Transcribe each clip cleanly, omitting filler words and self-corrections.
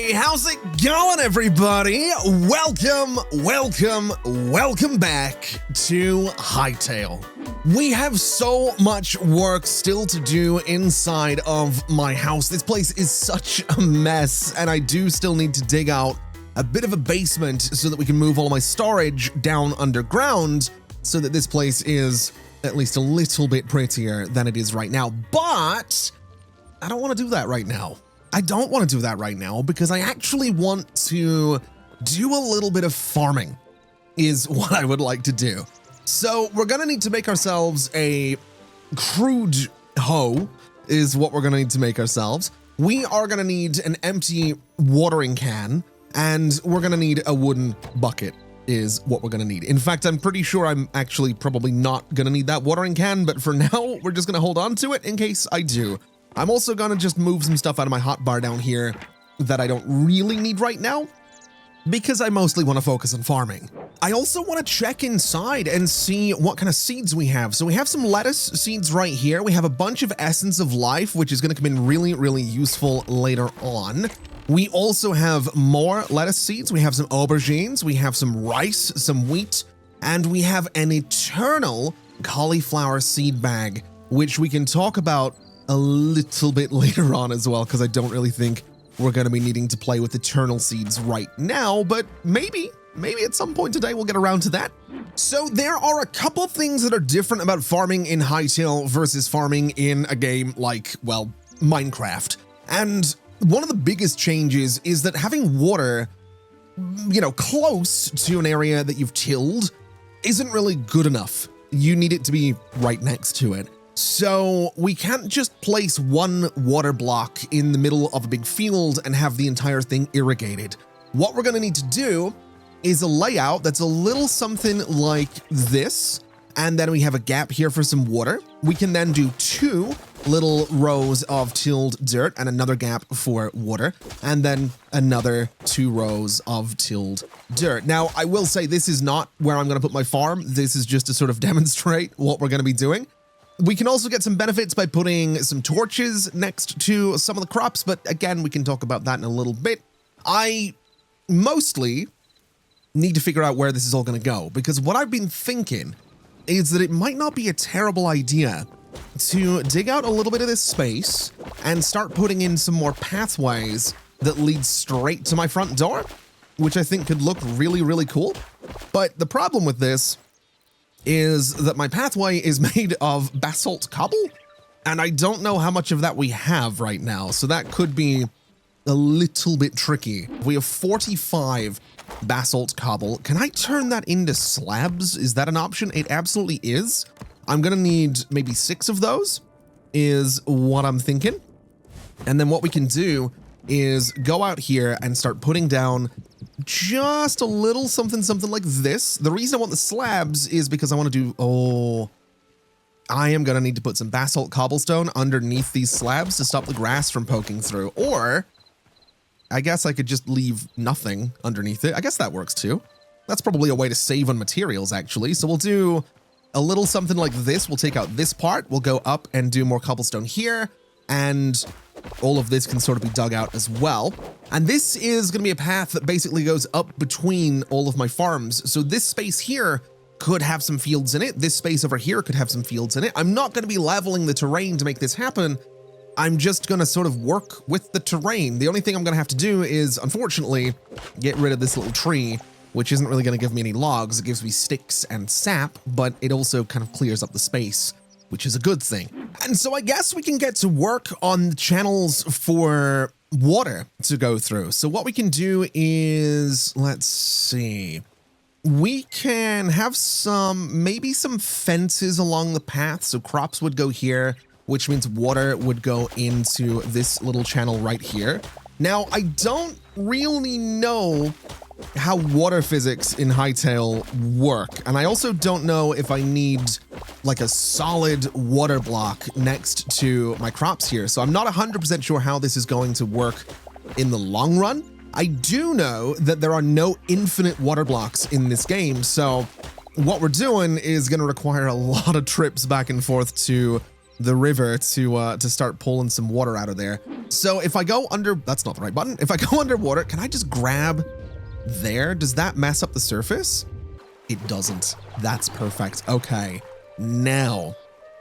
Hey, how's it going, everybody? Welcome back to Hytale. We have so much work still to do inside of my house. This place is such a mess, and I do still need to dig out a bit of a basement so that we can move all my storage down underground so that this place is at least a little bit prettier than it is right now. But I don't want to do that right now. I don't want to do that right now because I actually want to do a little bit of farming is what I would like to do. So we're going to need to make ourselves a crude hoe is what we're going to need to make ourselves. We are going to need an empty watering can, and we're going to need a wooden bucket is what we're going to need. In fact, I'm pretty sure I'm actually probably not going to need that watering can, but for now, we're just going to hold on to it in case I do. I'm also gonna just move some stuff out of my hotbar down here that I don't really need right now because I mostly want to focus on farming. I also want to check inside and see what kind of seeds we have. So we have some lettuce seeds right here. We have a bunch of essence of life, which is going to come in really, really useful later on. We also have more lettuce seeds. We have some aubergines. We have some rice, some wheat, and we have an eternal cauliflower seed bag, which we can talk about a little bit later on as well, because I don't really think we're going to be needing to play with eternal seeds right now, but maybe at some point today we'll get around to that. So there are a couple of things that are different about farming in Hytale versus farming in a game like, well, Minecraft. And one of the biggest changes is that having water, you know, close to an area that you've tilled isn't really good enough. You need it to be right next to it. So we can't just place one water block in the middle of a big field and have the entire thing irrigated. What we're going to need to do is a layout that's a little something like this, and then we have a gap here for some water. We can then do two little rows of tilled dirt and another gap for water, and then another 2 rows of tilled dirt. Now, I will say this is not where I'm going to put my farm. This is just to sort of demonstrate what we're going to be doing. We can also get some benefits by putting some torches next to some of the crops, but again, we can talk about that in a little bit. I mostly need to figure out where this is all going to go, because what I've been thinking is that it might not be a terrible idea to dig out a little bit of this space and start putting in some more pathways that lead straight to my front door, which I think could look really, really cool. But the problem with this is that my pathway is made of basalt cobble, and I don't know how much of that we have right now, so that could be a little bit tricky. We have 45 basalt cobble. Can I turn that into slabs? Is that an option? It absolutely is. I'm gonna need maybe 6 of those, is what I'm thinking. And then what we can do is go out here and start putting down just a little something like this. The reason I want the slabs is because I want to do, I am going to need to put some basalt cobblestone underneath these slabs to stop the grass from poking through. Or I guess I could just leave nothing underneath it. I guess that works too. That's probably a way to save on materials, actually. So we'll do a little something like this. We'll take out this part. We'll go up and do more cobblestone here. And all of this can sort of be dug out as well. And this is going to be a path that basically goes up between all of my farms. So this space here could have some fields in it. This space over here could have some fields in it. I'm not going to be leveling the terrain to make this happen. I'm just going to sort of work with the terrain. The only thing I'm going to have to do is, unfortunately, get rid of this little tree, which isn't really going to give me any logs. It gives me sticks and sap, but it also kind of clears up the space, which is a good thing. And so I guess we can get to work on the channels for water to go through. So what we can do is, let's see, we can have maybe some fences along the path. So crops would go here, which means water would go into this little channel right here. Now, I don't really know how water physics in Hytale work. And I also don't know if I need like a solid water block next to my crops here. So I'm not 100% sure how this is going to work in the long run. I do know that there are no infinite water blocks in this game. So what we're doing is going to require a lot of trips back and forth to the river to start pulling some water out of there. So if I go under, that's not the right button. If I go underwater, can I just grab there? Does that mess up the surface? It doesn't. That's perfect. Okay. Now,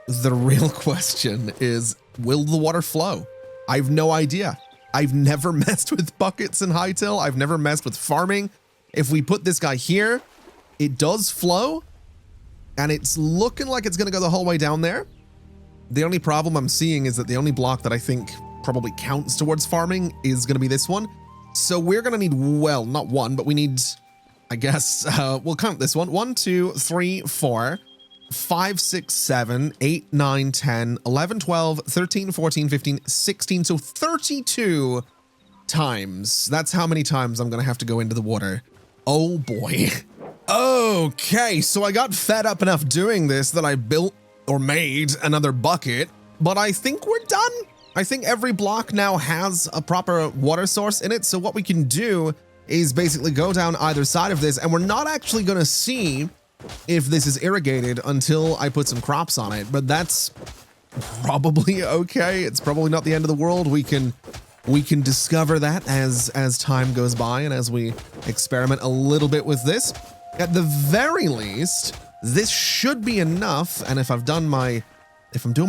the real question is, will the water flow? I have no idea. I've never messed with buckets in Hytale. I've never messed with farming. If we put this guy here, it does flow, and it's looking like it's gonna go the whole way down there. The only problem I'm seeing is that the only block that I think probably counts towards farming is gonna be this one. So we're gonna need, well, not one, but we need, I guess, we'll count this one. 1, 2, 3, 4, 5, 6, 7, 8, 9, 10, 11, 12, 13, 14, 15, 16. So 32 times. That's how many times I'm gonna have to go into the water. Oh boy. Okay, so I got fed up enough doing this that I built or made another bucket, but I think we're done. I think every block now has a proper water source in it. So what we can do is basically go down either side of this, and we're not actually gonna see if this is irrigated until I put some crops on it, but that's probably okay. It's probably not the end of the world. We can discover that as time goes by and as we experiment a little bit with this. At the very least, this should be enough, and if I'm doing my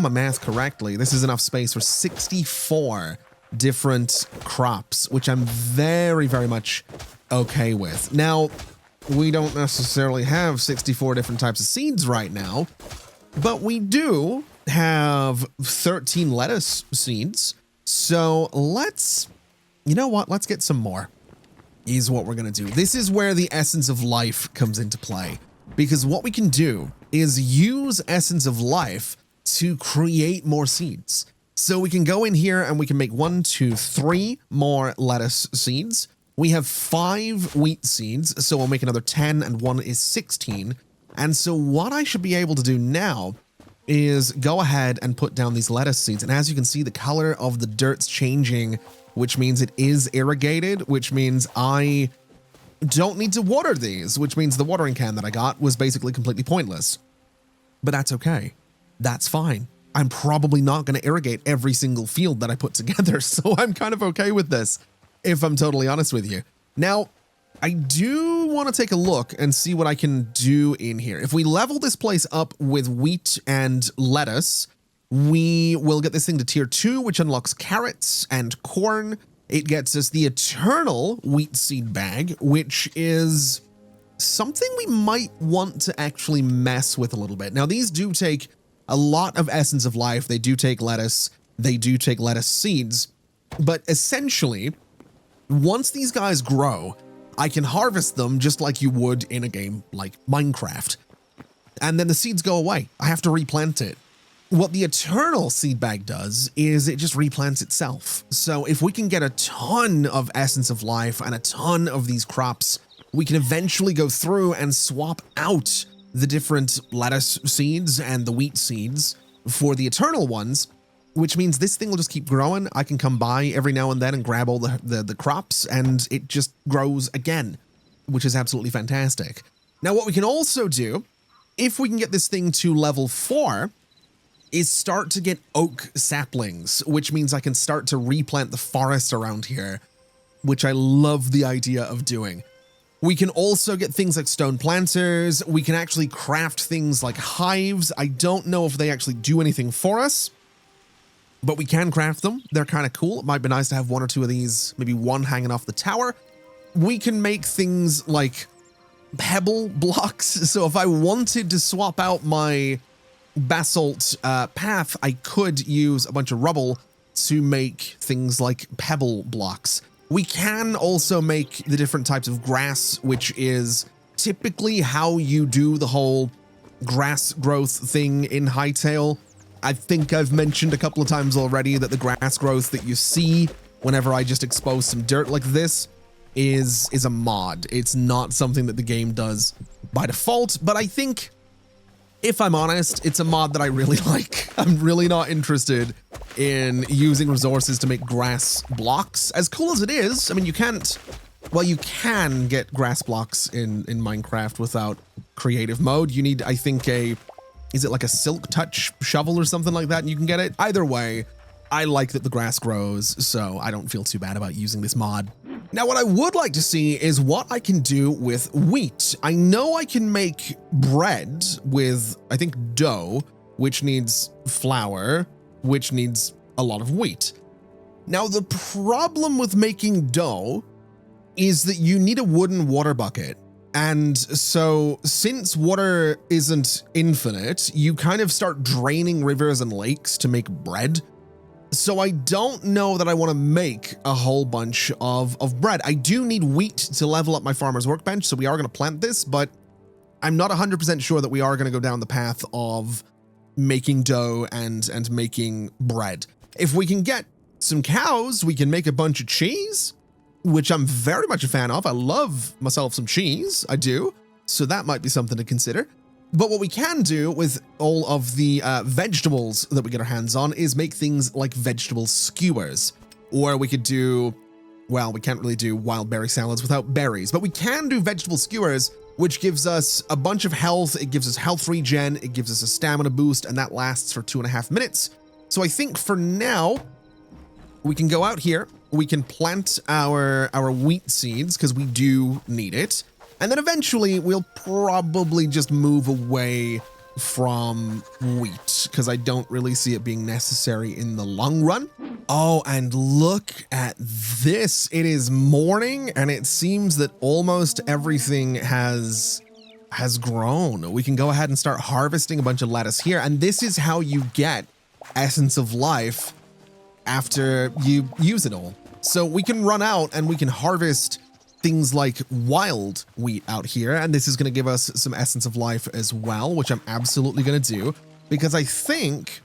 math correctly, this is enough space for 64 different crops, which I'm very, very much okay with. Now, we don't necessarily have 64 different types of seeds right now, but we do have 13 lettuce seeds. So let's, you know what? Let's get some more, is what we're going to do. This is where the essence of life comes into play, because what we can do is use essence of life to create more seeds. So we can go in here and we can make 1, 2, 3 more lettuce seeds. We have 5 wheat seeds, so we'll make another 10, and 1 is 16. And so what I should be able to do now is go ahead and put down these lettuce seeds. And as you can see, the color of the dirt's changing, which means it is irrigated, which means I don't need to water these, which means the watering can that I got was basically completely pointless. But that's okay. That's fine. I'm probably not going to irrigate every single field that I put together, so I'm kind of okay with this, if I'm totally honest with you. Now, I do want to take a look and see what I can do in here. If we level this place up with wheat and lettuce, we will get this thing to tier 2, which unlocks carrots and corn. It gets us the eternal wheat seed bag, which is something we might want to actually mess with a little bit. Now, these do take a lot of essence of life. They do take lettuce. They do take lettuce seeds. But essentially, once these guys grow, I can harvest them just like you would in a game like Minecraft. And then the seeds go away. I have to replant it. What the eternal seed bag does is it just replants itself. So if we can get a ton of essence of life and a ton of these crops, we can eventually go through and swap out the different lettuce seeds and the wheat seeds for the eternal ones, which means this thing will just keep growing. I can come by every now and then and grab all the crops, and it just grows again, which is absolutely fantastic. Now, what we can also do, if we can get this thing to level 4, is start to get oak saplings, which means I can start to replant the forest around here, which I love the idea of doing. We can also get things like stone planters. We can actually craft things like hives. I don't know if they actually do anything for us, but we can craft them. They're kind of cool. It might be nice to have 1 or 2 of these, maybe 1 hanging off the tower. We can make things like pebble blocks. So if I wanted to swap out my basalt path, I could use a bunch of rubble to make things like pebble blocks. We can also make the different types of grass, which is typically how you do the whole grass growth thing in Hytale. I think I've mentioned a couple of times already that the grass growth that you see whenever I just expose some dirt like this is a mod. It's not something that the game does by default, but I think, if I'm honest, it's a mod that I really like. I'm really not interested in using resources to make grass blocks. As cool as it is, I mean, you can't, well, you can get grass blocks in Minecraft without creative mode. You need, I think, a Is it like a silk touch shovel or something like that? And you can get it. Either way, I like that the grass grows, so I don't feel too bad about using this mod. Now, what I would like to see is what I can do with wheat. I know I can make bread with, I think, dough, which needs flour, which needs a lot of wheat. Now, the problem with making dough is that you need a wooden water bucket. And so since water isn't infinite, you kind of start draining rivers and lakes to make bread. So I don't know that I want to make a whole bunch of bread. I do need wheat to level up my farmer's workbench, so we are going to plant this, but I'm not 100% sure that we are going to go down the path of making dough and making bread. If we can get some cows, we can make a bunch of cheese, which I'm very much a fan of. I love myself some cheese, I do. So that might be something to consider. But what we can do with all of the vegetables that we get our hands on is make things like vegetable skewers. Or we could do, well, we can't really do wild berry salads without berries, but we can do vegetable skewers, which gives us a bunch of health. It gives us health regen, it gives us a stamina boost, and that lasts for 2.5 minutes. So I think for now, we can go out here, we can plant our wheat seeds because we do need it. And then eventually we'll probably just move away from wheat because I don't really see it being necessary in the long run. Oh, and look at this. It is morning and it seems that almost everything has grown. We can go ahead and start harvesting a bunch of lettuce here. And this is how you get Essence of Life after you use it all. So we can run out and we can harvest things like wild wheat out here, and this is going to give us some Essence of Life as well, which I'm absolutely going to do, because I think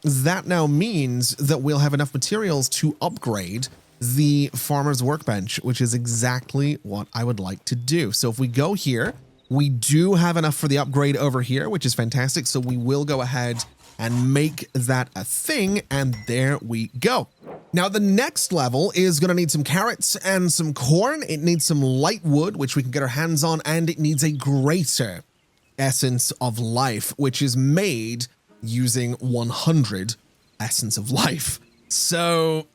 that now means that we'll have enough materials to upgrade the farmer's workbench, which is exactly what I would like to do. So if we go here, we do have enough for the upgrade over here, which is fantastic. So we will go ahead and make that a thing, and there we go. Now, the next level is going to need some carrots and some corn. It needs some light wood, which we can get our hands on, and it needs a greater Essence of Life, which is made using 100 Essence of Life. So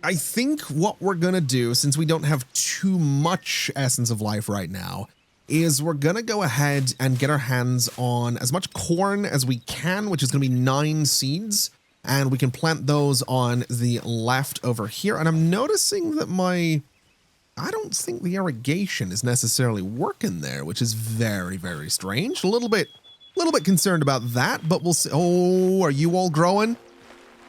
I think what we're going to do, since we don't have too much Essence of Life right now, is we're going to go ahead and get our hands on as much corn as we can, which is going to be 9 seeds. And we can plant those on the left over here. And I'm noticing that I don't think the irrigation is necessarily working there, which is very, very strange. A little bit concerned about that, but we'll see. Oh, are you all growing?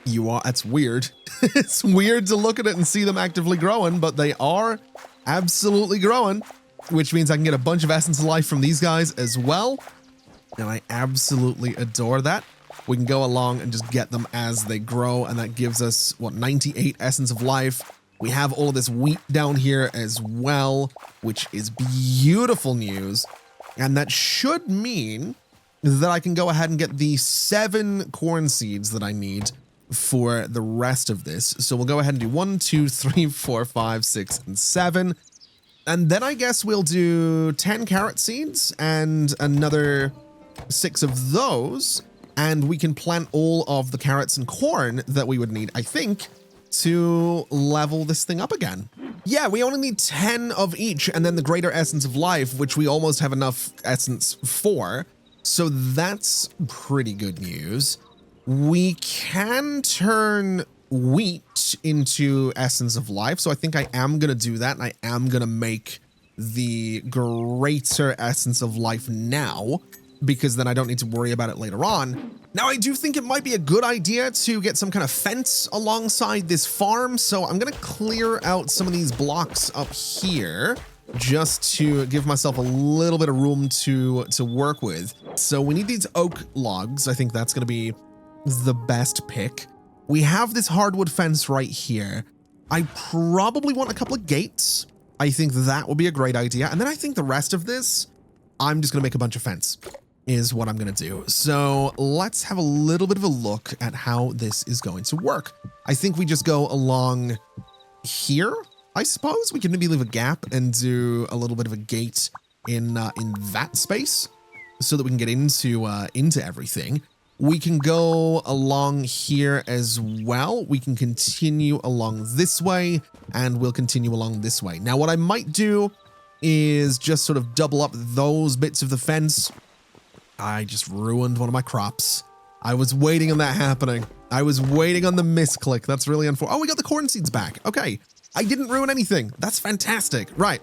You are. That's weird. It's weird to look at it and see them actively growing, but they are absolutely growing, which means I can get a bunch of Essence of Life from these guys as well. And I absolutely adore that. We can go along and just get them as they grow, and that gives us, what, 98 Essence of Life. We have all of this wheat down here as well, which is beautiful news. And that should mean that I can go ahead and get the 7 corn seeds that I need for the rest of this. So we'll go ahead and do 1, 2, 3, 4, 5, 6, and 7. And then I guess we'll do 10 carrot seeds and another 6 of those. And we can plant all of the carrots and corn that we would need, I think, to level this thing up again. Yeah, we only need 10 of each, and then the greater Essence of Life, which we almost have enough essence for. So that's pretty good news. We can turn wheat into Essence of Life, so I think I am going to do that, and I am going to make the greater Essence of Life now, because then I don't need to worry about it later on. Now, I do think it might be a good idea to get some kind of fence alongside this farm, so I'm going to clear out some of these blocks up here just to give myself a little bit of room to work with. So we need these oak logs. I think that's going to be the best pick. We have this hardwood fence right here. I probably want a couple of gates. I think that would be a great idea. And then I think the rest of this, I'm just going to make a bunch of fence, is what I'm going to do. So let's have a little bit of a look at how this is going to work. I think we just go along here, I suppose. We can maybe leave a gap and do a little bit of a gate in that space. so that we can get into everything. We can go along here as well. We can continue along this way, and we'll continue along this way. Now, what I might do is just sort of double up those bits of the fence. I just ruined one of my crops. I was waiting on that happening. I was waiting on the misclick. That's really unfortunate. Oh, we got the corn seeds back. Okay. I didn't ruin anything. That's fantastic. Right.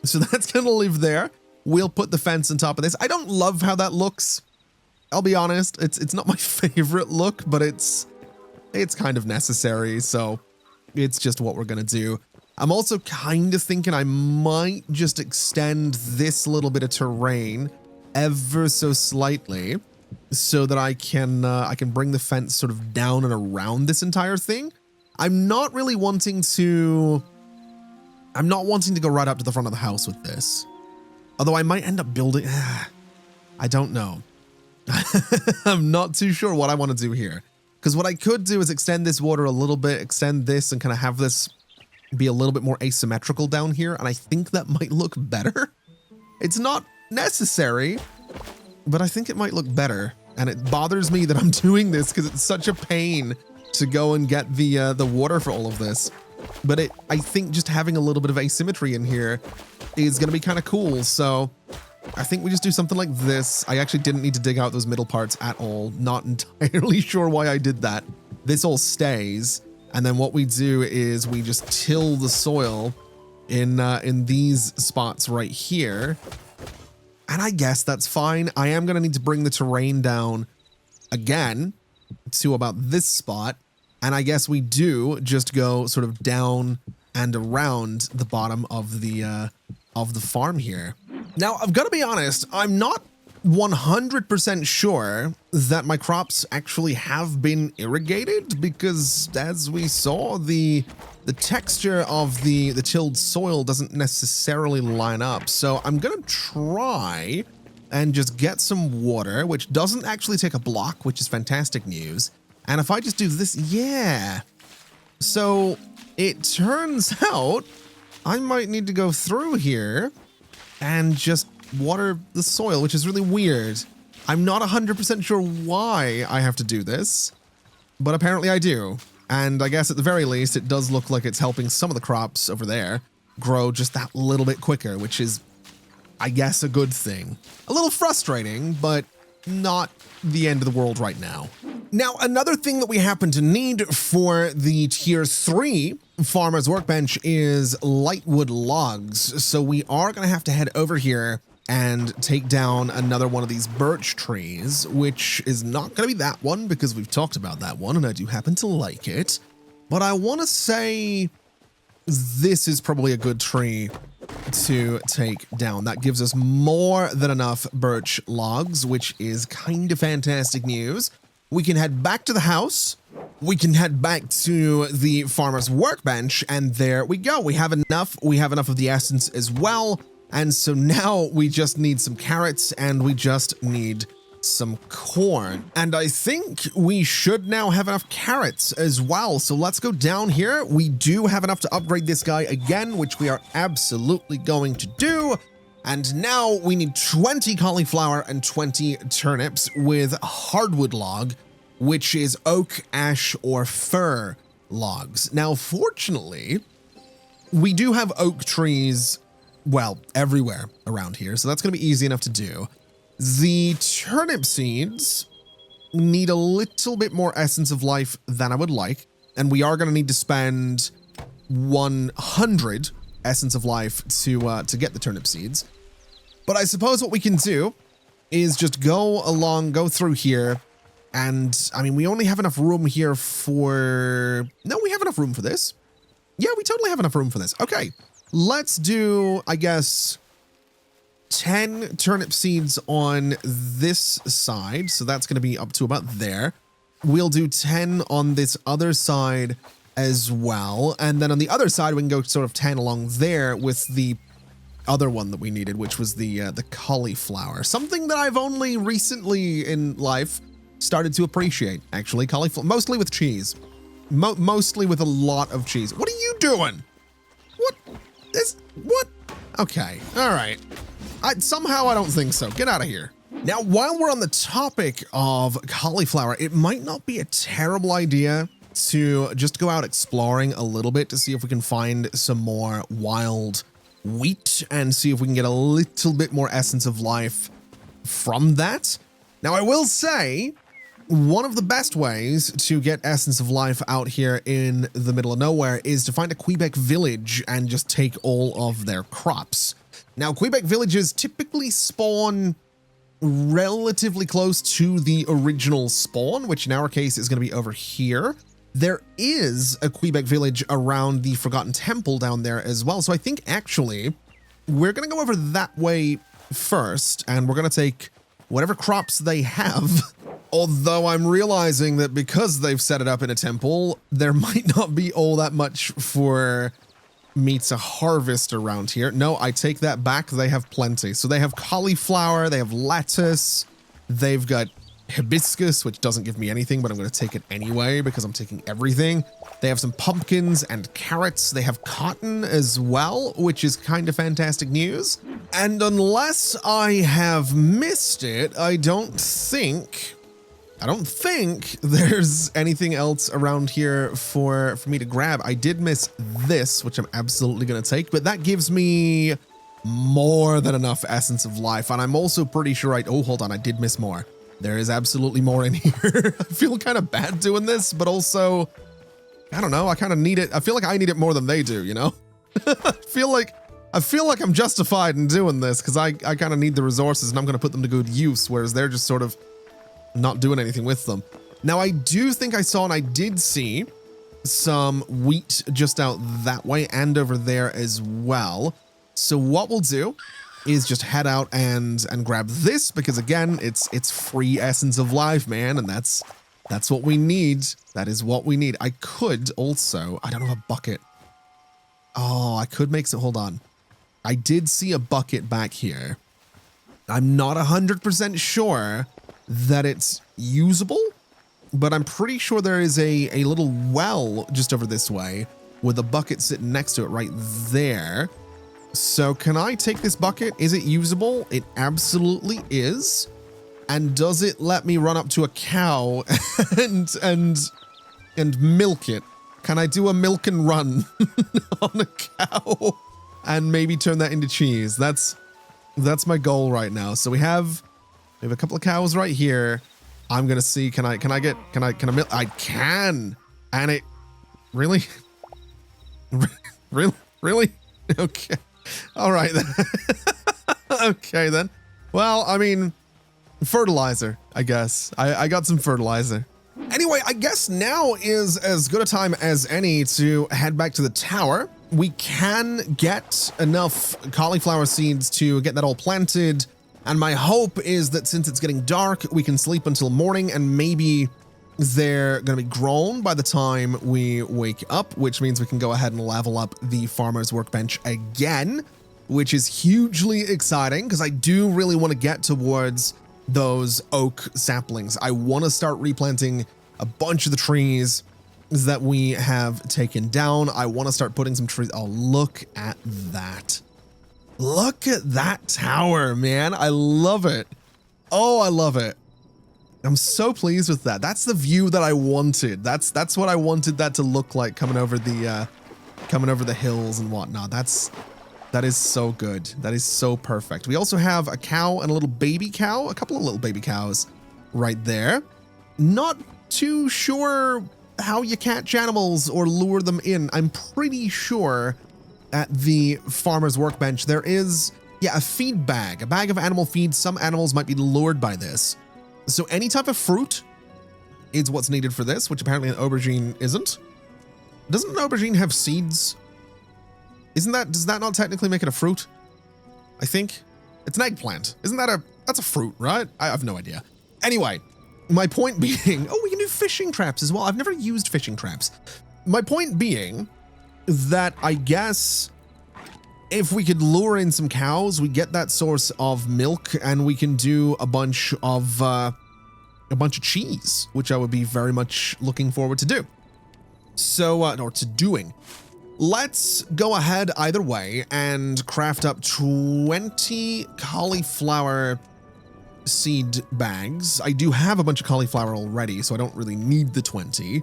So that's going to live there. We'll put the fence on top of this. I don't love how that looks. I'll be honest. It's not my favorite look, but it's kind of necessary. So it's just what we're going to do. I'm also kind of thinking I might just extend this little bit of terrain ever so slightly, so that I can bring the fence sort of down and around this entire thing. I'm not wanting to go right up to the front of the house with this. Although I might end up building, I don't know. I'm not too sure what I want to do here. Because what I could do is extend this water a little bit, extend this, and kind of have this be a little bit more asymmetrical down here. And I think that might look better. It's not necessary, but I think it might look better. And it bothers me that I'm doing this because it's such a pain to go and get the water for all of this. But I think just having a little bit of asymmetry in here is going to be kind of cool. So I think we just do something like this. I actually didn't need to dig out those middle parts at all. Not entirely sure why I did that. This all stays. And then what we do is we just till the soil in these spots right here. And I guess that's fine. I am going to need to bring the terrain down again to about this spot. And I guess we do just go sort of down and around the bottom of the farm here. Now, I've got to be honest, I'm not 100% sure that my crops actually have been irrigated, because as we saw, the texture of the tilled soil doesn't necessarily line up. So I'm going to try and just get some water, which doesn't actually take a block, which is fantastic news. And if I just do this, yeah. So it turns out I might need to go through here and just water the soil, which is really weird. I'm not 100% sure why I have to do this, but apparently I do. And I guess at the very least, it does look like it's helping some of the crops over there grow just that little bit quicker, which is, I guess, a good thing. A little frustrating, but not the end of the world right now. Now, another thing that we happen to need for the tier 3 farmer's workbench is lightwood logs. So we are going to have to head over here and take down another one of these birch trees, which is not going to be that one because we've talked about that one and I do happen to like it. But I want to say this is probably a good tree to take down. That gives us more than enough birch logs, which is kind of fantastic news. We can head back to the house. We can head back to the farmer's workbench, and there we go. We have enough. We have enough of the essence as well. And so now we just need some carrots and we just need some corn. And I think we should now have enough carrots as well. So let's go down here. We do have enough to upgrade this guy again, which we are absolutely going to do. And now we need 20 cauliflower and 20 turnips with hardwood log, which is oak, ash, or fir logs. Now, fortunately, we do have oak trees, well, everywhere around here, so that's going to be easy enough to do. The turnip seeds need a little bit more essence of life than I would like, and we are going to need to spend 100 essence of life to get the turnip seeds. But I suppose what we can do is just go through here, and I mean, we only have enough room here for... No, we have enough room for this. Yeah, we totally have enough room for this. Okay. Let's do, I guess, 10 turnip seeds on this side. So that's going to be up to about there. We'll do 10 on this other side as well. And then on the other side, we can go sort of 10 along there with the other one that we needed, which was the cauliflower. Something that I've only recently in life started to appreciate, actually. Cauliflower, mostly with cheese. Mostly with a lot of cheese. What are you doing? What? Okay. All right. Somehow I don't think so. Get out of here. Now, while we're on the topic of cauliflower, it might not be a terrible idea to just go out exploring a little bit to see if we can find some more wild wheat and see if we can get a little bit more essence of life from that. Now, I will say one of the best ways to get essence of life out here in the middle of nowhere is to find a 𝗟𝗡𝗙 village and just take all of their crops. Now, 𝗟𝗡𝗙 villages typically spawn relatively close to the original spawn, which in our case is going to be over here. There is a 𝗟𝗡𝗙 village around the Forgotten Temple down there as well. So I think actually we're going to go over that way first, and we're going to take whatever crops they have. Although I'm realizing that because they've set it up in a temple, there might not be all that much for me to harvest around here. No, I take that back. They have plenty. So they have cauliflower, they have lettuce, they've got hibiscus, which doesn't give me anything, but I'm going to take it anyway because I'm taking everything. They have some pumpkins and carrots. They have cotton as well, which is kind of fantastic news. And unless I have missed it, I don't think there's anything else around here for me to grab. I did miss this, which I'm absolutely going to take, but that gives me more than enough essence of life. And I'm also pretty sure oh, hold on, I did miss more. There is absolutely more in here. I feel kind of bad doing this, but also, I don't know, I kind of need it. I feel like I need it more than they do, you know? I feel like I'm justified in doing this because I kind of need the resources and I'm going to put them to good use, whereas they're just sort of not doing anything with them. Now, I do think I saw and I did see some wheat just out that way and over there as well. So what we'll do is just head out and grab this because again, it's free essence of life, man, and that's what we need. That is what we need. I could also, I don't have a bucket. Oh, I could make some, hold on. I did see a bucket back here. I'm not 100% sure that it's usable, but I'm pretty sure there is a little well just over this way with a bucket sitting next to it right there. So can I take this bucket? Is it usable? It absolutely is. And does it let me run up to a cow and milk it? Can I do a milk and run on a cow and maybe turn that into cheese? That's my goal right now. So we have a couple of cows right here. I'm gonna see, can I milk? I can. And it really? Really? Okay. All right then. Okay then. Well, I mean, fertilizer, I guess. I got some fertilizer. Anyway, I guess now is as good a time as any to head back to the tower. We can get enough cauliflower seeds to get that all planted. And my hope is that since it's getting dark, we can sleep until morning and maybe they're going to be grown by the time we wake up, which means we can go ahead and level up the farmer's workbench again, which is hugely exciting because I do really want to get towards those oak saplings. I want to start replanting a bunch of the trees that we have taken down. I want to start putting some trees. Oh, look at that. Look at that tower, man. I love it. Oh, I love it. I'm so pleased with that. That's the view that I wanted. That's what I wanted that to look like coming over the hills and whatnot. That is so good. That is so perfect. We also have a cow and a little baby cow, a couple of little baby cows right there. Not too sure how you catch animals or lure them in. I'm pretty sure at the farmer's workbench there is, a feed bag, a bag of animal feed. Some animals might be lured by this. So any type of fruit is what's needed for this, which apparently an aubergine isn't. Doesn't an aubergine have seeds? Does that not technically make it a fruit? I think it's an eggplant. That's a fruit, right? I have no idea. Anyway, my point being, oh, we can do fishing traps as well. I've never used fishing traps. My point being that I guess if we could lure in some cows, we get that source of milk and we can do a bunch of cheese, which I would be very much looking forward to do. So, or to doing. Let's go ahead either way and craft up 20 cauliflower seed bags. I do have a bunch of cauliflower already, so I don't really need the 20,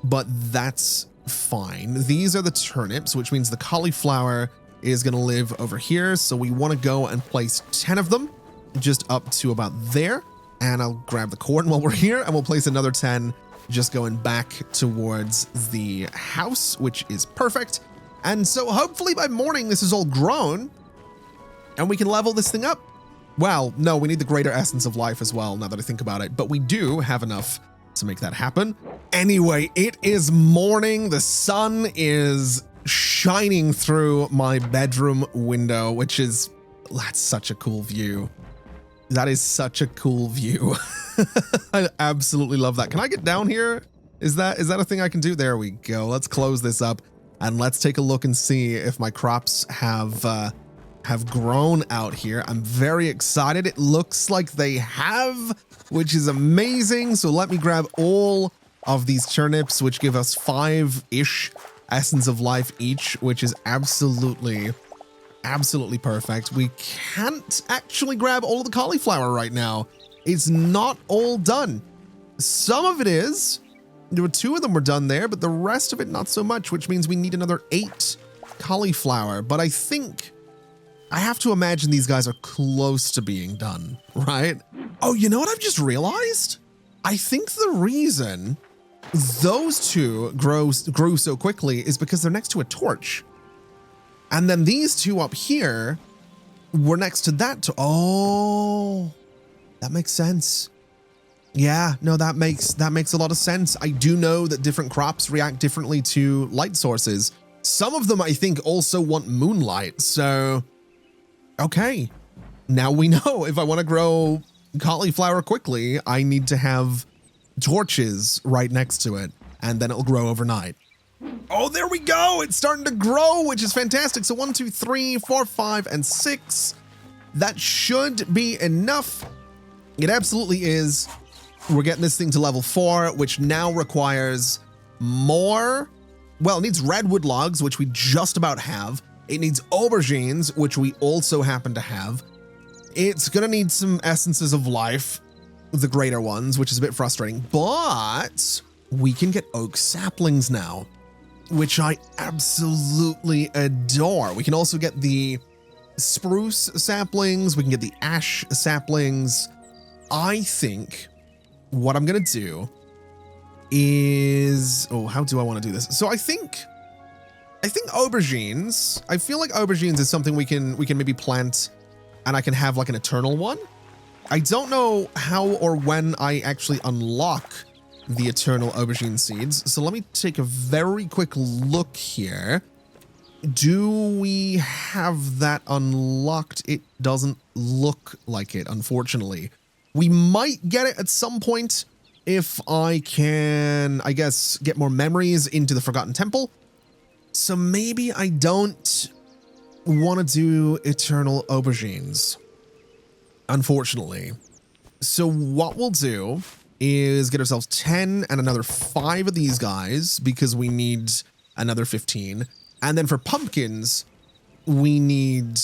but that's fine. These are the turnips, which means the cauliflower is going to live over here. So we want to go and place 10 of them just up to about there. And I'll grab the corn while we're here, and we'll place another 10 just going back towards the house, which is perfect. And so hopefully by morning, this is all grown and we can level this thing up. Well, no, we need the greater essence of life as well, now that I think about it, but we do have enough to make that happen. Anyway, it is morning. The sun is shining through my bedroom window, which is, that's such a cool view. That is such a cool view. I absolutely love that. Can I get down here? Is that a thing I can do? There we go. Let's close this up and let's take a look and see if my crops have grown out here. I'm very excited. It looks like they have, which is amazing. So let me grab all of these turnips, which give us 5-ish essence of life each, which is absolutely perfect. We can't actually grab all of the cauliflower right now. It's not all done. Some of it is. There were 2 of them were done there, but the rest of it not so much, which means we need another 8 cauliflower. But I think I have to imagine these guys are close to being done, right? Oh, you know what I've just realized? I think the reason those 2 grew so quickly is because they're next to a torch. And then these 2 up here were next to that. Oh, that makes sense. Yeah, no, that makes a lot of sense. I do know that different crops react differently to light sources. Some of them, I think, also want moonlight. So, okay, now we know if I want to grow cauliflower quickly, I need to have torches right next to it, and then it'll grow overnight. Oh, there we go. It's starting to grow, which is fantastic. So 1, 2, 3, 4, 5, and 6. That should be enough. It absolutely is. We're getting this thing to level 4, which now requires more. Well, it needs redwood logs, which we just about have. It needs aubergines, which we also happen to have. It's going to need some essences of life, the greater ones, which is a bit frustrating, but we can get oak saplings now, which I absolutely adore. We can also get the spruce saplings. We can get the ash saplings. I think what I'm going to do is, oh, how do I want to do this? So I think aubergines, I feel like aubergines is something we can maybe plant and I can have like an eternal one. I don't know how or when I actually unlock the eternal aubergine seeds. So let me take a very quick look here. Do we have that unlocked? It doesn't look like it, unfortunately. We might get it at some point if I can, I guess, get more memories into the Forgotten Temple. So maybe I don't want to do eternal aubergines, unfortunately. So what we'll do is get ourselves 10 and another 5 of these guys because we need another 15. And then for pumpkins, we need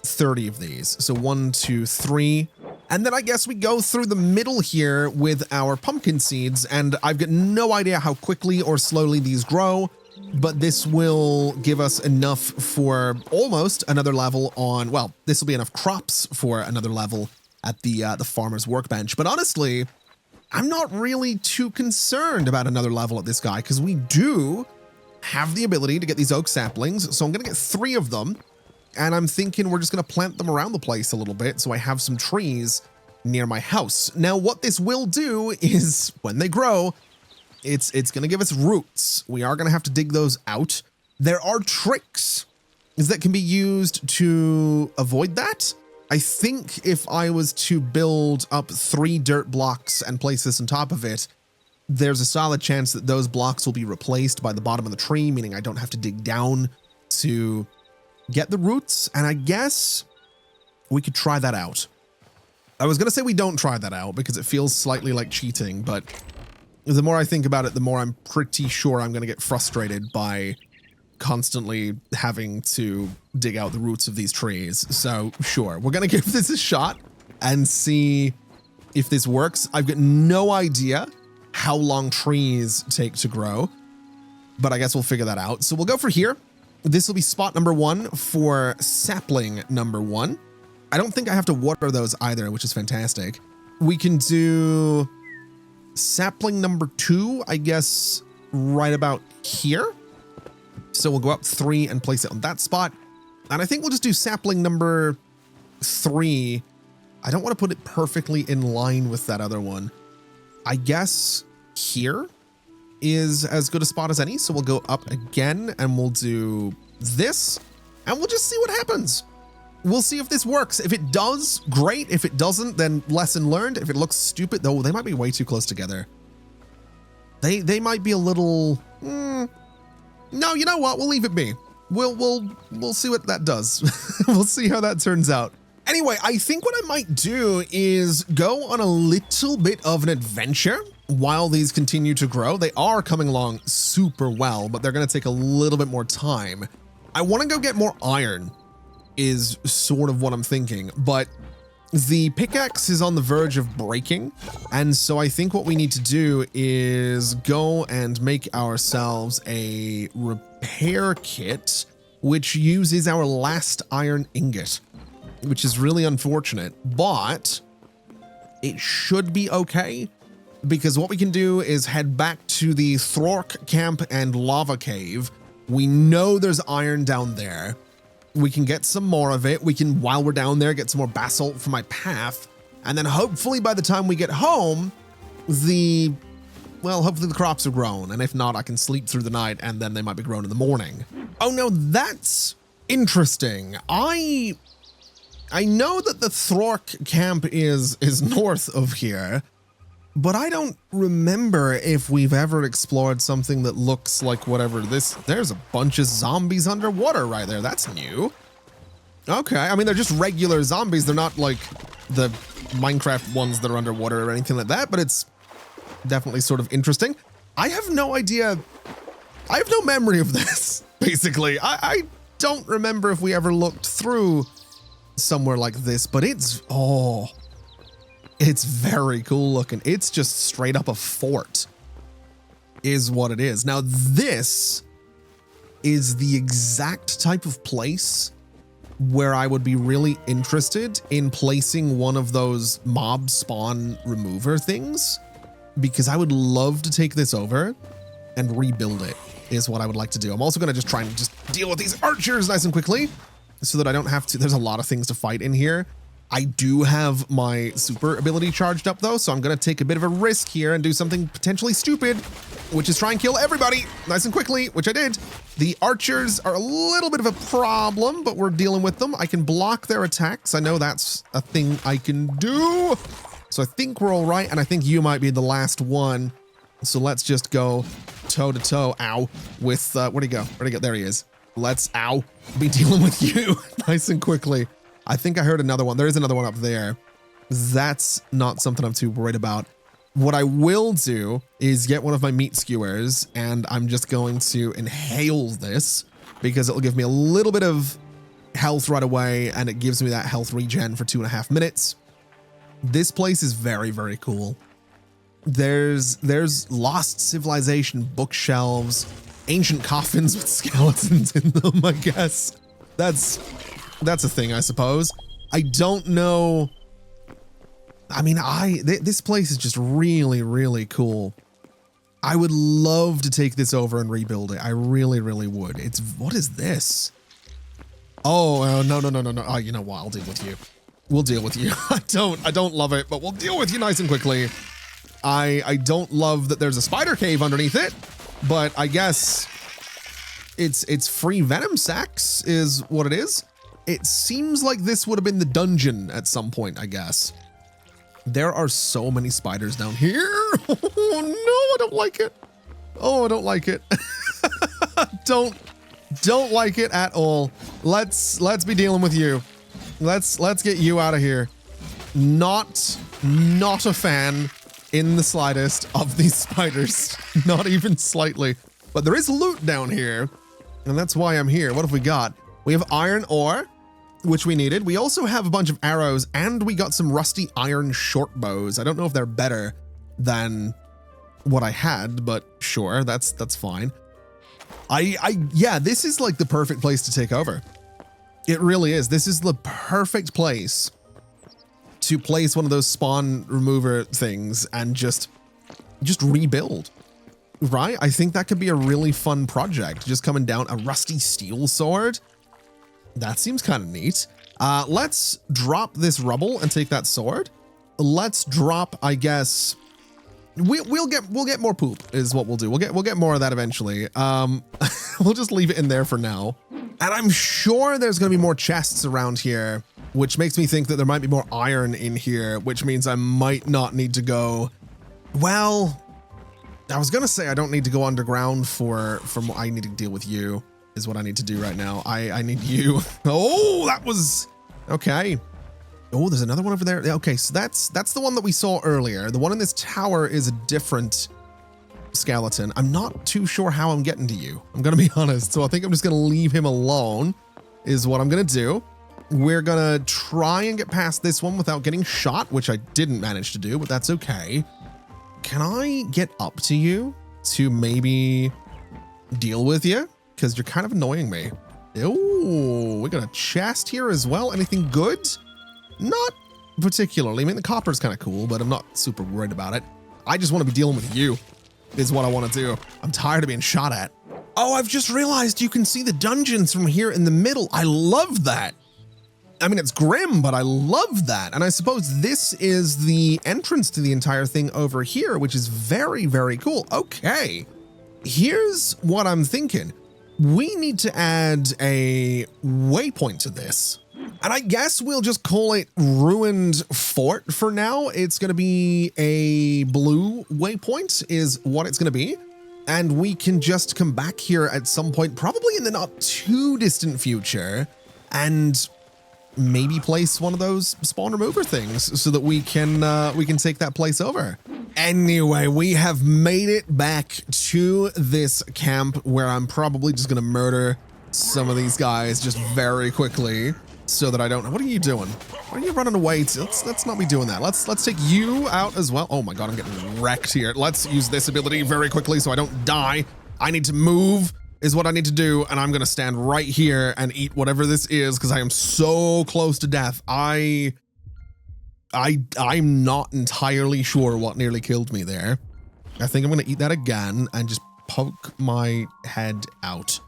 30 of these. So 1, 2, 3. And then I guess we go through the middle here with our pumpkin seeds. And I've got no idea how quickly or slowly these grow, but this will give us enough for almost another level on, well, this will be enough crops for another level at the farmer's workbench. But honestly, I'm not really too concerned about another level at this guy because we do have the ability to get these oak saplings. So I'm going to get 3 of them. And I'm thinking we're just going to plant them around the place a little bit so I have some trees near my house. Now, what this will do is when they grow, it's going to give us roots. We are going to have to dig those out. There are tricks that can be used to avoid that. I think if I was to build up 3 dirt blocks and place this on top of it, there's a solid chance that those blocks will be replaced by the bottom of the tree, meaning I don't have to dig down to get the roots. And I guess we could try that out. I was going to say we don't try that out because it feels slightly like cheating, but the more I think about it, the more I'm pretty sure I'm going to get frustrated by constantly having to dig out the roots of these trees. So sure, we're going to give this a shot and see if this works. I've got no idea how long trees take to grow, but I guess we'll figure that out. So we'll go for here. This will be spot number 1 for sapling number 1. I don't think I have to water those either, which is fantastic. We can do sapling number 2, I guess, right about here. So we'll go up 3 and place it on that spot. And I think we'll just do sapling number 3. I don't want to put it perfectly in line with that other one. I guess here is as good a spot as any. So we'll go up again and we'll do this and we'll just see what happens. We'll see if this works. If it does, great. If it doesn't, then lesson learned. If it looks stupid, though, they might be way too close together. They might be a little, no, you know what? We'll leave it be. We'll see what that does. We'll see how that turns out. Anyway, I think what I might do is go on a little bit of an adventure while these continue to grow. They are coming along super well, but they're going to take a little bit more time. I want to go get more iron is sort of what I'm thinking, but the pickaxe is on the verge of breaking. And so I think what we need to do is go and make ourselves a repair kit, which uses our last iron ingot, which is really unfortunate, but it should be okay because what we can do is head back to the 𝗟𝗏𝗡 camp and lava cave. We know there's iron down there. We can get some more of it. We can, while we're down there, get some more basalt for my path. And then hopefully by the time we get home, hopefully the crops are grown. And if not, I can sleep through the night and then they might be grown in the morning. Oh no, that's interesting. I know that the 𝗟𝗏𝗡 camp is north of here, but I don't remember if we've ever explored something that looks like whatever this. There's a bunch of zombies underwater right there. That's new. Okay, I mean, they're just regular zombies. They're not like the Minecraft ones that are underwater or anything like that, but it's definitely sort of interesting. I have no idea. I have no memory of this, basically. I don't remember if we ever looked through somewhere like this, but it's very cool looking. It's just straight up a fort is what it is. Now this is the exact type of place where I would be really interested in placing one of those mob spawn remover things, because I would love to take this over and rebuild it is what I would like to do. I'm also going to just try and just deal with these archers nice and quickly so that I don't have to. There's a lot of things to fight in here. I do have my super ability charged up though, so I'm going to take a bit of a risk here and do something potentially stupid, which is try and kill everybody nice and quickly, which I did. The archers are a little bit of a problem, but we're dealing with them. I can block their attacks. I know that's a thing I can do. So I think we're all right, and I think you might be the last one. So let's just go toe to toe, ow, with, where'd he go? Where'd he go? There he is. Let's, ow, be dealing with you nice and quickly. I think I heard another one. There is another one up there. That's not something I'm too worried about. What I will do is get one of my meat skewers, and I'm just going to inhale this because it'll give me a little bit of health right away, and it gives me that health regen for 2.5 minutes. This place is very, very cool. There's lost civilization bookshelves, ancient coffins with skeletons in them, I guess. That's a thing, I suppose. I don't know. I mean, this place is just really, really cool. I would love to take this over and rebuild it. I really, really would. What is this? Oh, no. Oh, you know what? I'll deal with you. We'll deal with you. I don't love it, but we'll deal with you nice and quickly. I don't love that there's a spider cave underneath it, but I guess it's free venom sacs is what it is. It seems like this would have been the dungeon at some point, I guess. There are so many spiders down here. Oh no, I don't like it. Oh, I don't like it. Don't like it at all. Let's be dealing with you. Let's get you out of here. Not a fan in the slightest of these spiders. Not even slightly. But there is loot down here, and that's why I'm here. What have we got? We have iron ore. which we needed. We also have a bunch of arrows, and we got some rusty iron short bows. I don't know if they're better than what I had, but sure, that's fine. Yeah, this is like the perfect place to take over. It really is. This is the perfect place to place one of those spawn remover things and just rebuild, right? I think that could be a really fun project. Just coming down a rusty steel sword. That seems kind of neat. Let's drop this rubble and take that sword. Let's drop, I guess, we'll get more poop is what we'll do. We'll get more of that eventually. We'll just leave it in there for now. And I'm sure there's going to be more chests around here, which makes me think that there might be more iron in here, which means I might not need to go. Well, I was going to say I don't need to go underground for I need to deal with you is what I need to do right now. I need you. Oh, that was okay. Oh, there's another one over there. Okay, so that's the one that we saw earlier. The one in this tower is a different skeleton. I'm not too sure how I'm getting to you. I'm gonna be honest. So I think I'm just gonna leave him alone is what I'm gonna do. We're gonna try and get past this one without getting shot, which I didn't manage to do, but that's okay. Can I get up to you to maybe deal with you? Because you're kind of annoying me. Oh, we got a chest here as well. Anything good? Not particularly. I mean, the copper's kind of cool, but I'm not super worried about it. I just want to be dealing with you is what I want to do. I'm tired of being shot at. Oh, I've just realized you can see the dungeons from here in the middle. I love that. I mean, it's grim, but I love that. And I suppose this is the entrance to the entire thing over here, which is very, very cool. Okay, here's what I'm thinking. We need to add a waypoint to this. And I guess we'll just call it Ruined Fort for now. It's going to be a blue waypoint is what it's going to be. And we can just come back here at some point, probably in the not too distant future, and maybe place one of those spawn remover things so that we can take that place over. Anyway, we have made it back to this camp where I'm probably just going to murder some of these guys just very quickly. So that I don't. What are you doing? Why are you running away? Let's not be doing that. Let's take you out as well. Oh my god, I'm getting wrecked here. Let's use this ability very quickly so I don't die. I need to move is what I need to do, and I'm gonna stand right here and eat whatever this is because I am so close to death. I'm not entirely sure what nearly killed me there. I think I'm gonna eat that again and just poke my head out.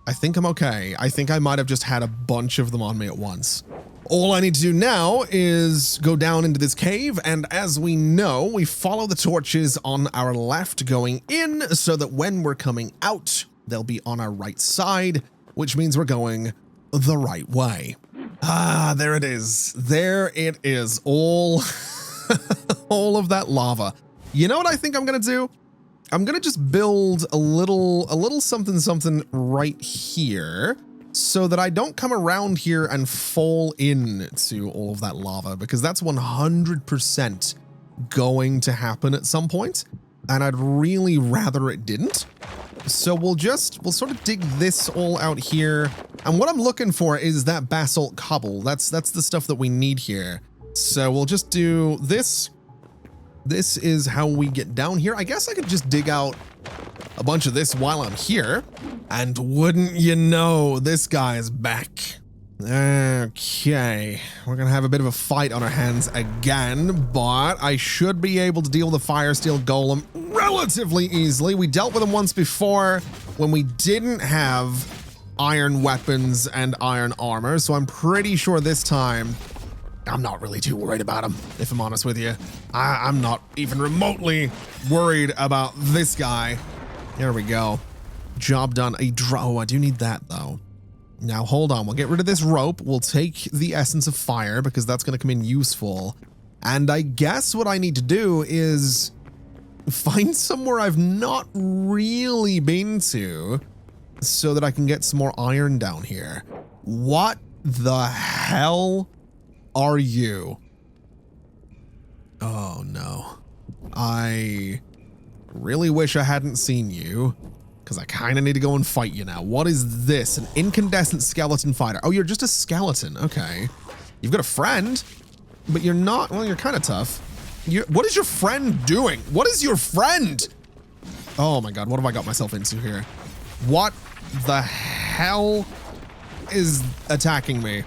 I think I'm okay. I think I might have just had a bunch of them on me at once. All I need to do now is go down into this cave, and as we know, we follow the torches on our left going in so that when we're coming out, they'll be on our right side, which means we're going the right way. Ah, there it is. There it is. All of that lava. You know what I think I'm gonna do? I'm gonna just build a little something right here so that I don't come around here and fall into all of that lava, because that's 100% going to happen at some point, and I'd really rather it didn't. So we'll sort of dig this all out here, and what I'm looking for is that basalt cobble. That's the stuff that we need here. So we'll just do this. This is how we get down here. I guess I could just dig out a bunch of this while I'm here. And wouldn't you know, this guy's back. Okay, we're gonna have a bit of a fight on our hands again, but I should be able to deal with the fire steel golem relatively easily. We dealt with him once before when we didn't have iron weapons and iron armor, so I'm pretty sure this time I'm not really too worried about him, if I'm honest with you. I'm not even remotely worried about this guy. There we go. Job done. Oh, I do need that though. Now hold on, we'll get rid of this rope. We'll take the essence of fire because that's gonna come in useful. And I guess what I need to do is find somewhere I've not really been to so that I can get some more iron down here. What the hell are you? Oh no. I really wish I hadn't seen you, because I kind of need to go and fight you now. What is this? An incandescent skeleton fighter. Oh, you're just a skeleton. Okay. You've got a friend, but you're not, well, you're kind of tough. What is your friend doing? What is your friend? Oh my God, what have I got myself into here? What the hell is attacking me?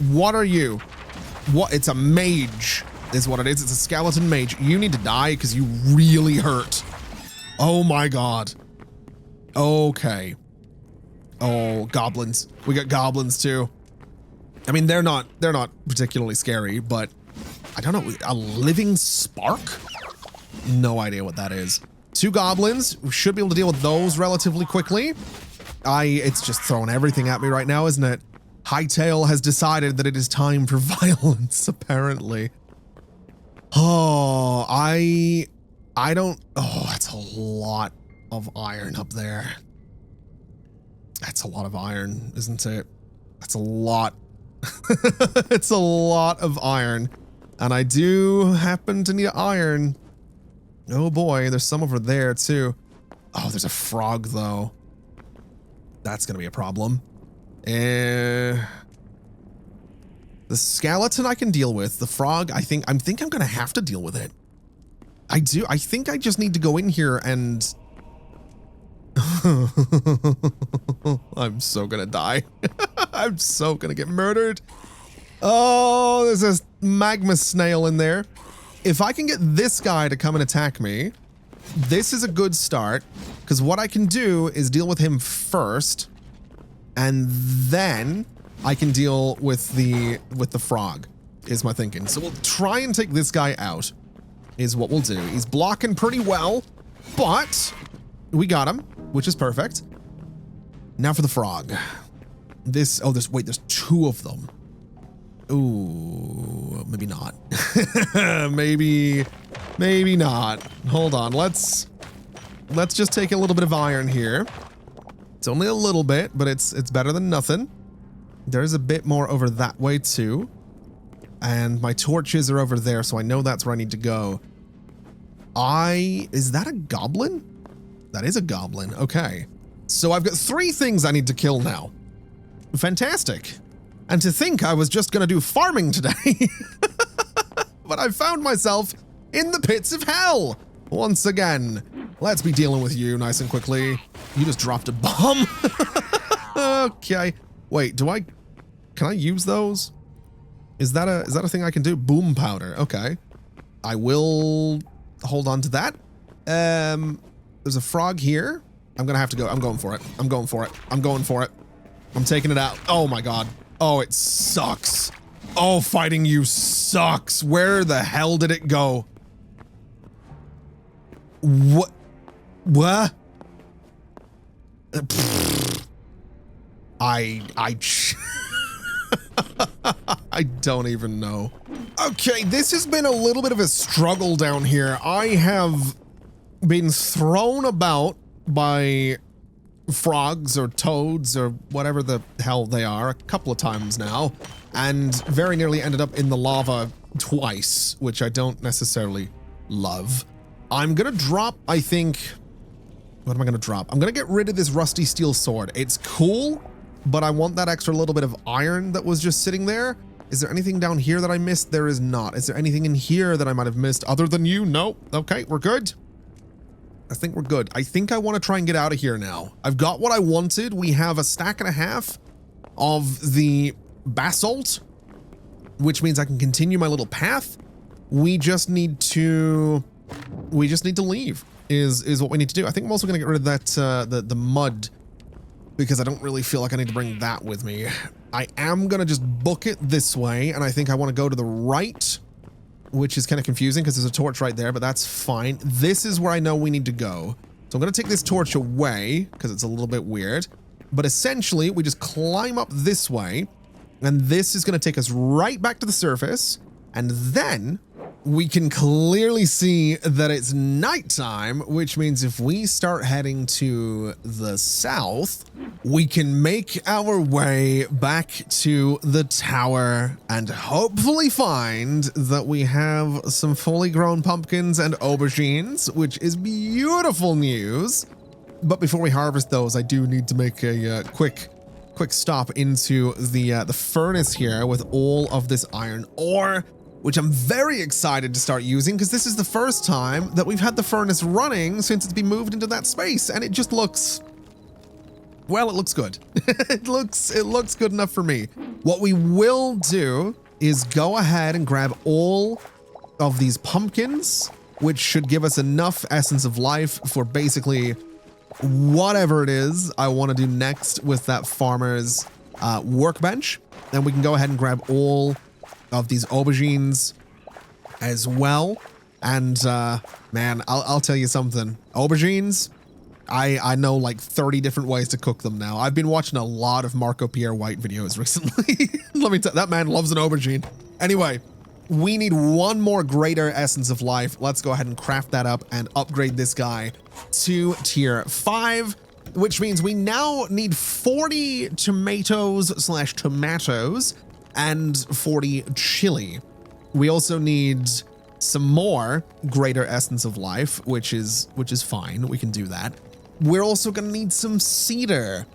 What are you? What? It's a mage is what it is. It's a skeleton mage. You need to die because you really hurt. Oh my God. Okay. Oh, goblins. We got goblins too. I mean, they're not particularly scary, but I don't know. A living spark? No idea what that is. 2 goblins. We should be able to deal with those relatively quickly. It's just throwing everything at me right now, isn't it? Hytale has decided that it is time for violence, apparently. Oh, I don't, oh, that's a lot of iron up there. That's a lot of iron, isn't it? That's a lot. It's a lot of iron. And I do happen to need iron. Oh boy, there's some over there too. Oh, there's a frog though. That's gonna be a problem. The skeleton I can deal with. The frog, I think I'm gonna have to deal with it. I think I just need to go in here and I'm so gonna die. I'm so gonna get murdered. Oh, there's a magma snail in there. If I can get this guy to come and attack me, this is a good start, because what I can do is deal with him first, and then I can deal with the frog, is my thinking. So we'll try and take this guy out, is what we'll do. He's blocking pretty well, but we got him, which is perfect. Now for the frog. There's 2 of them. Ooh, maybe not. maybe not. Hold on, let's just take a little bit of iron here. It's only a little bit, but it's better than nothing. There's a bit more over that way too. And my torches are over there, so I know that's where I need to go. Is that a goblin? That is a goblin, okay. So I've got 3 things I need to kill now. Fantastic. And to think I was just gonna do farming today. But I found myself in the pits of hell once again. Let's be dealing with you nice and quickly. You just dropped a bomb. Okay. Wait, can I use those? Is that a thing I can do? Boom powder. Okay. I will hold on to that. There's a frog here. I'm gonna have to go. I'm going for it. I'm going for it. I'm going for it. I'm taking it out. Oh my God. Oh, it sucks. Oh, fighting you sucks. Where the hell did it go? What? What? I don't even know. Okay, this has been a little bit of a struggle down here. I have been thrown about by frogs or toads or whatever the hell they are a couple of times now, and very nearly ended up in the lava twice, which I don't necessarily love. I'm gonna drop, I think, what am I gonna drop? I'm gonna get rid of this rusty steel sword. It's cool, but I want that extra little bit of iron that was just sitting there. Is there anything down here that I missed? There is not. Is there anything in here that I might have missed other than you? No. Okay, we're good. I think we're good. I think I want to try and get out of here now. I've got what I wanted. We have a stack and a half of the basalt, which means I can continue my little path. We just need to leave is what we need to do. I think I'm also going to get rid of that, the mud, because I don't really feel like I need to bring that with me. I am going to just book it this way. And I think I want to go to the right, which is kind of confusing because there's a torch right there, but that's fine. This is where I know we need to go. So I'm going to take this torch away because it's a little bit weird, but essentially we just climb up this way, and this is going to take us right back to the surface. And then we can clearly see that it's nighttime, which means if we start heading to the south, we can make our way back to the tower and hopefully find that we have some fully grown pumpkins and aubergines, which is beautiful news. But before we harvest those, I do need to make a quick stop into the furnace here with all of this iron ore, which I'm very excited to start using because this is the first time that we've had the furnace running since it's been moved into that space, and it just looks, well, it looks good. it looks good enough for me. What we will do is go ahead and grab all of these pumpkins, which should give us enough essence of life for basically whatever it is I want to do next with that farmer's workbench. Then we can go ahead and grab all of these aubergines as well. And man, I'll tell you something. Aubergines, I know like 30 different ways to cook them now. I've been watching a lot of 𝗟𝗡𝗙𝗢 videos recently. Let me tell you, that man loves an aubergine. Anyway, we need one more greater essence of life. Let's go ahead and craft that up and upgrade this guy to tier 5, which means we now need 40 tomatoes and 40 chili. We also need some more greater essence of life, which is fine. We can do that. We're also going to need some cedar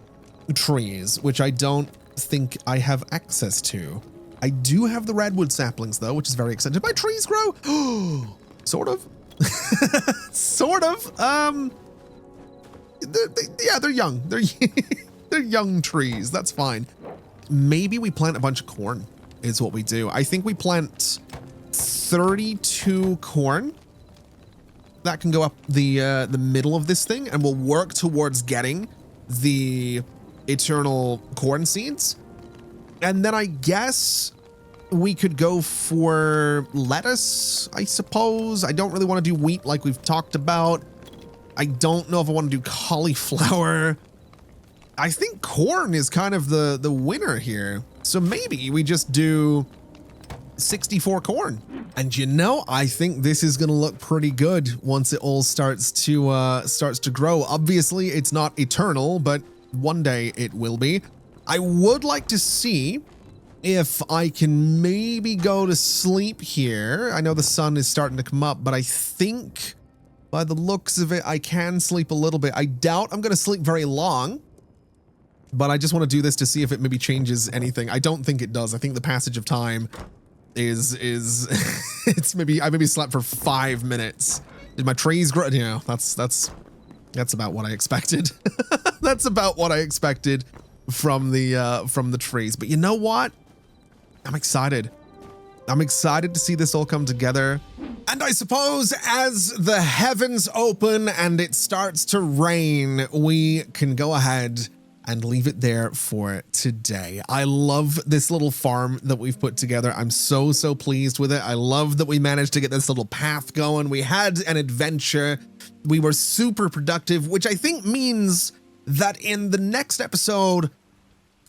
trees, which I don't think I have access to. I do have the redwood saplings though, which is very exciting. Did my trees grow? Sort of. Sort of. Yeah, they're young. They're young trees. That's fine. Maybe we plant a bunch of corn is what we do. I think we plant 32 corn. That can go up the middle of this thing, and we'll work towards getting the eternal corn seeds. And then I guess we could go for lettuce, I suppose. I don't really want to do wheat like we've talked about. I don't know if I want to do cauliflower. I think corn is kind of the winner here. So maybe we just do 64 corn. And you know, I think this is going to look pretty good once it all starts to grow. Obviously, it's not eternal, but one day it will be. I would like to see if I can maybe go to sleep here. I know the sun is starting to come up, but I think by the looks of it, I can sleep a little bit. I doubt I'm going to sleep very long, but I just want to do this to see if it maybe changes anything. I don't think it does. I think the passage of time is it's maybe I slept for 5 minutes. Did my trees grow? Yeah, that's about what I expected. That's about what I expected from the trees. But you know what? I'm excited. I'm excited to see this all come together. And I suppose as the heavens open and it starts to rain, we can go ahead and leave it there for today. I love this little farm that we've put together. I'm so pleased with it. I love that we managed to get this little path going. We had an adventure. We were super productive, which I think means that in the next episode,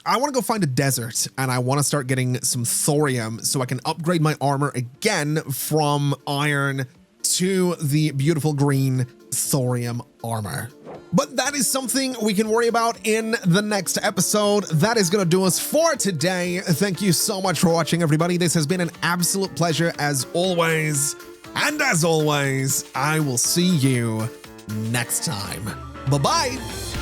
I want to go find a desert and I want to start getting some thorium so I can upgrade my armor again from iron to the beautiful green thorium armor. But that is something we can worry about in the next episode. That is going to do us for today. Thank you so much for watching, everybody. This has been an absolute pleasure as always. And as always, I will see you next time. Bye-bye.